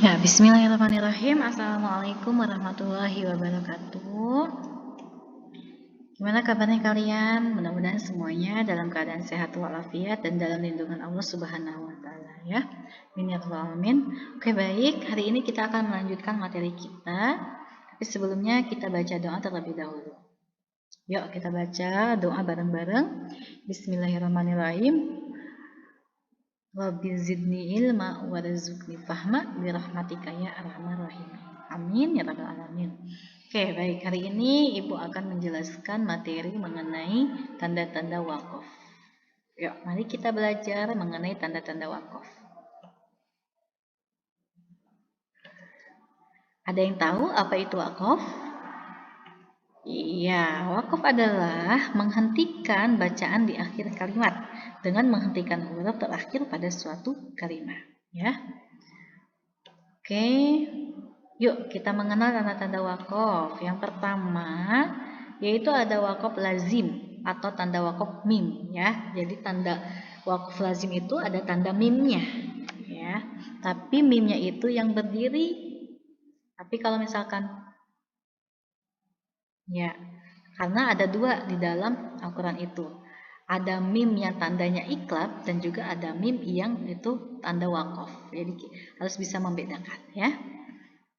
Ya, bismillahirrahmanirrahim. Assalamualaikum warahmatullahi wabarakatuh. Gimana kabarnya kalian? Mudah-mudahan semuanya dalam keadaan sehat walafiat dan dalam lindungan Allah Subhanahu wa taala ya. Amin ya rabbal alamin. Oke, baik. Hari ini kita akan melanjutkan materi kita. Tapi sebelumnya kita baca doa terlebih dahulu. Yuk, kita baca doa bareng-bareng. Bismillahirrahmanirrahim. Rabbi zidni ilma warzuqni fahma birahmatika ya arhamar rahim. Amin ya rabbal alamin. Oke, baik. Hari ini Ibu akan menjelaskan materi mengenai tanda-tanda wakaf. Yuk, mari kita belajar mengenai tanda-tanda wakaf. Ada yang tahu apa itu wakaf? Iya, wakaf adalah menghentikan bacaan di akhir kalimat dengan menghentikan huruf terakhir pada suatu kalimat. Ya. Oke, yuk kita mengenal tanda-tanda wakaf. Yang pertama, yaitu ada wakaf lazim atau tanda wakaf mim. Ya, jadi tanda wakaf lazim itu ada tanda mimnya. Ya, tapi mimnya itu yang berdiri. Tapi kalau misalkan ya, karena ada dua di dalam Al-Quran itu. Ada mim yang tandanya iklab dan juga ada mim yang itu tanda wakaf. Jadi harus bisa membedakan ya.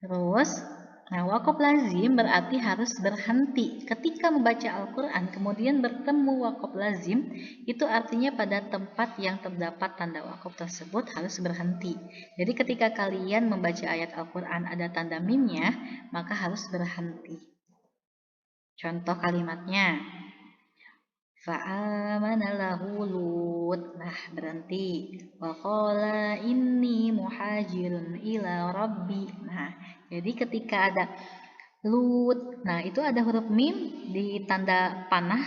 Terus, nah wakaf lazim berarti harus berhenti. Ketika membaca Al-Quran kemudian bertemu wakaf lazim, itu artinya pada tempat yang terdapat tanda wakaf tersebut harus berhenti. Jadi ketika kalian membaca ayat Al-Quran ada tanda mimnya, maka harus berhenti. Contoh kalimatnya, fa'amana lahu Lut. Nah, berhenti. Wa qala inni muhajirun ila rabbi. Nah, jadi ketika ada Lut, nah itu ada huruf mim di tanda panah,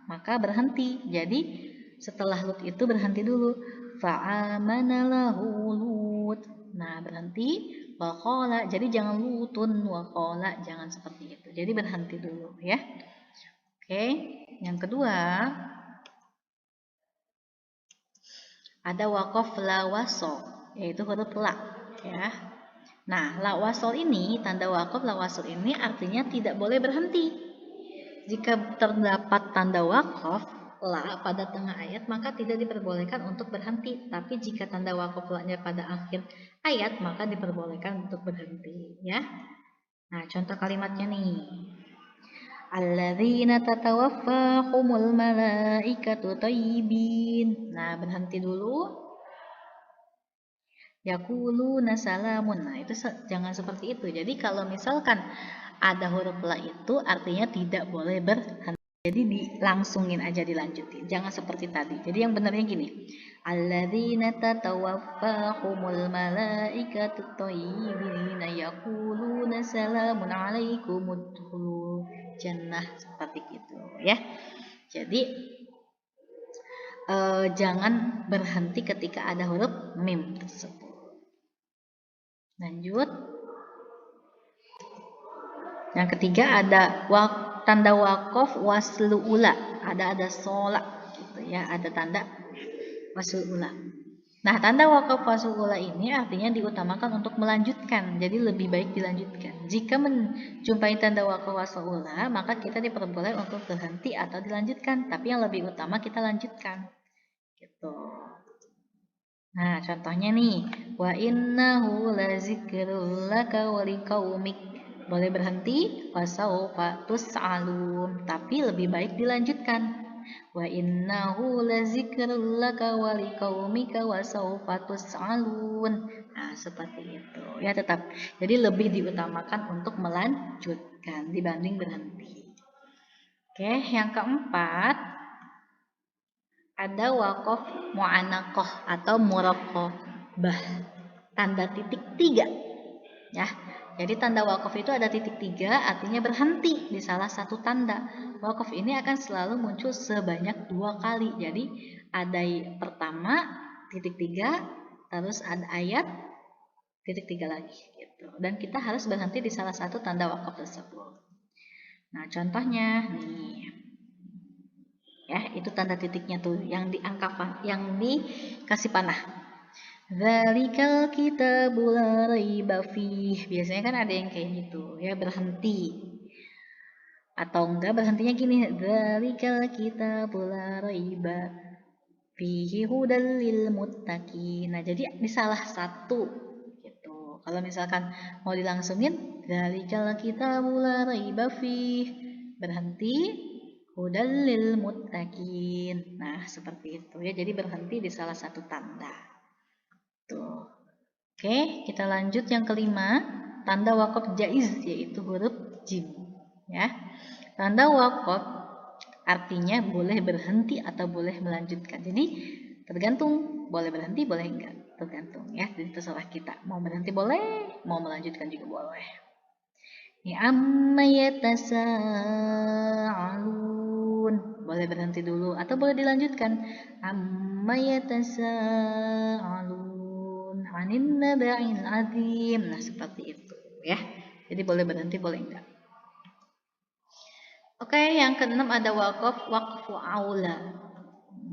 maka berhenti. Jadi setelah Lut itu berhenti dulu. Fa'amana lahu Lut. Nah, berhenti. Waqala, jadi jangan lutun, waqala, jangan seperti itu. Jadi berhenti dulu ya. Oke, yang kedua ada wakaf la wasol, yaitu huruf la ya. Nah, la wasol ini, tanda wakaf la wasol ini artinya tidak boleh berhenti. Jika terdapat tanda wakaf la pada tengah ayat, maka tidak diperbolehkan untuk berhenti. Tapi jika tanda wakaf la-nya pada akhir ayat, maka diperbolehkan untuk berhenti ya. Nah, contoh kalimatnya nih. Alladzina tatawaffahumul malaikatu thayyibin. Nah, berhenti dulu. Yaquluna salamun. Nah, itu jangan seperti itu. Jadi kalau misalkan ada huruf la itu artinya tidak boleh berhenti. Jadi dilangsungin aja, dilanjutin. Jangan seperti tadi. Jadi yang benarnya gini. Alladzina tatawaffahumul malaikatu thayyibina yaquluna salamun alaikum udkhulul jannah, seperti itu ya. Jadi jangan berhenti ketika ada huruf mim tersebut. Lanjut. Yang ketiga ada tanda wakaf waslu ula. Ada solak gitu ya, ada tanda waslu ula. Nah, tanda wakaf waslu ula ini artinya diutamakan untuk melanjutkan. Jadi lebih baik dilanjutkan. Jika menjumpai tanda wakaf waslu ula, maka kita diperboleh untuk berhenti atau dilanjutkan. Tapi yang lebih utama kita lanjutkan. Gitu. Nah, contohnya nih, wa innahu lazikrul laka wa liqaumik. Boleh berhenti, wasaufa tus'alun, tapi lebih baik dilanjutkan. Wa innahu lazikrul laka wa liqaumika wasaufa tus'alun. Nah, seperti itu. Ya, tetap. Jadi lebih diutamakan untuk melanjutkan dibanding berhenti. Oke, yang keempat ada wakaf mu'anaqah atau muraqqabah, tanda titik 3 ya. Jadi tanda wakaf itu ada titik 3 artinya berhenti di salah satu tanda. Wakaf ini akan selalu muncul sebanyak 2 kali. Jadi ada pertama titik 3, terus ada ayat titik 3 lagi gitu. Dan kita harus berhenti di salah satu tanda wakaf tersebut. Nah, contohnya nih. Ya, itu tanda titiknya tuh yang dikasih panah. Dzalikal kitabul la raiba fih. Biasanya kan ada yang kayak gitu, ya berhenti. Atau enggak berhentinya gini, dzalikal kitabul la raiba fihi hudal lil muttaqin. Nah, jadi di salah satu gitu. Kalau misalkan mau dilangsungin, dzalikal kitabul la raiba fih. Berhenti hudal lil muttaqin. Nah, seperti itu ya. Jadi berhenti di salah satu tanda. Tuh. Oke, kita lanjut yang kelima, tanda wakaf jaiz yaitu huruf jim. Ya, tanda wakaf artinya boleh berhenti atau boleh melanjutkan. Jadi tergantung, boleh berhenti, boleh enggak, tergantung ya. Jadi terserah kita, mau berhenti boleh, mau melanjutkan juga boleh. Ini amma yatasaalun, boleh berhenti dulu atau boleh dilanjutkan. Amma yatasaalun anin naba'il azim. Nah, seperti itu ya. Jadi boleh berhenti, boleh enggak. Oke, yang keenam ada waqfu aula.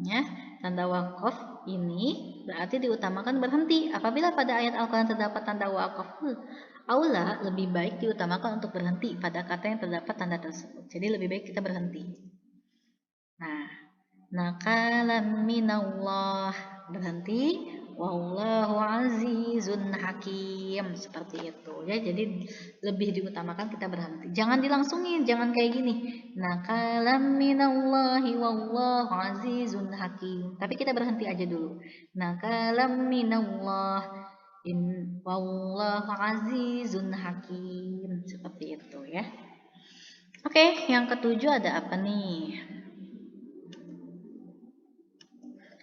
Ya, tanda waqaf ini berarti diutamakan berhenti. Apabila pada ayat Al-Qur'an terdapat tanda waqaf aula, lebih baik diutamakan untuk berhenti pada kata yang terdapat tanda tersebut. Jadi lebih baik kita berhenti. Nah, nakalan minallah, berhenti. Wallahu azizun hakim, seperti itu ya. Jadi lebih diutamakan kita berhenti, jangan dilangsungin, jangan kayak gini, nakalan minallahi wallahu azizun hakim, tapi kita berhenti aja dulu, nakalan minallah wallahu azizun hakim, seperti itu ya. Oke, yang ketujuh ada apa nih?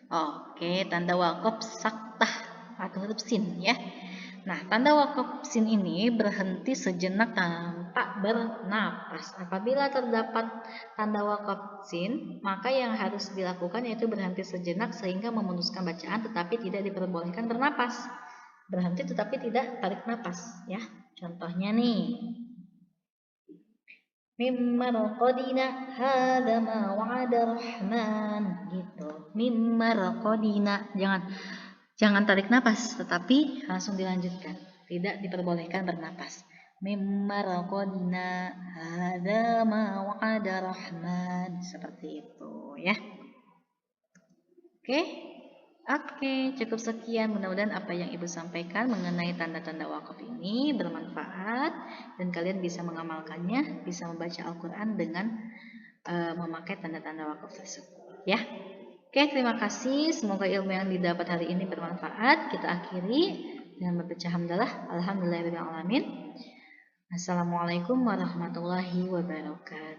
Oke, tanda wakaf saktah atau huruf sin ya. Nah, tanda wakaf sin ini berhenti sejenak tanpa bernapas. Apabila terdapat tanda wakaf sin, maka yang harus dilakukan yaitu berhenti sejenak sehingga memutuskan bacaan tetapi tidak diperbolehkan bernapas. Berhenti tetapi tidak tarik napas ya. Contohnya nih, mimmarqadina hadza ma wa'ada rahman gitu. Mimmarqadina, jangan tarik napas tetapi langsung dilanjutkan. Tidak diperbolehkan bernapas. Mimmarqadina hadza ma wa'ada rahman, seperti itu ya. Oke, cukup sekian. Mudah-mudahan apa yang Ibu sampaikan mengenai tanda-tanda wakaf ini bermanfaat dan kalian bisa mengamalkannya, bisa membaca Al-Quran dengan memakai tanda-tanda wakaf tersebut. Ya, oke, terima kasih. Semoga ilmu yang didapat hari ini bermanfaat. Kita akhiri dengan membaca hamdalah. Alhamdulillahirobbilalamin. Assalamualaikum warahmatullahi wabarakatuh.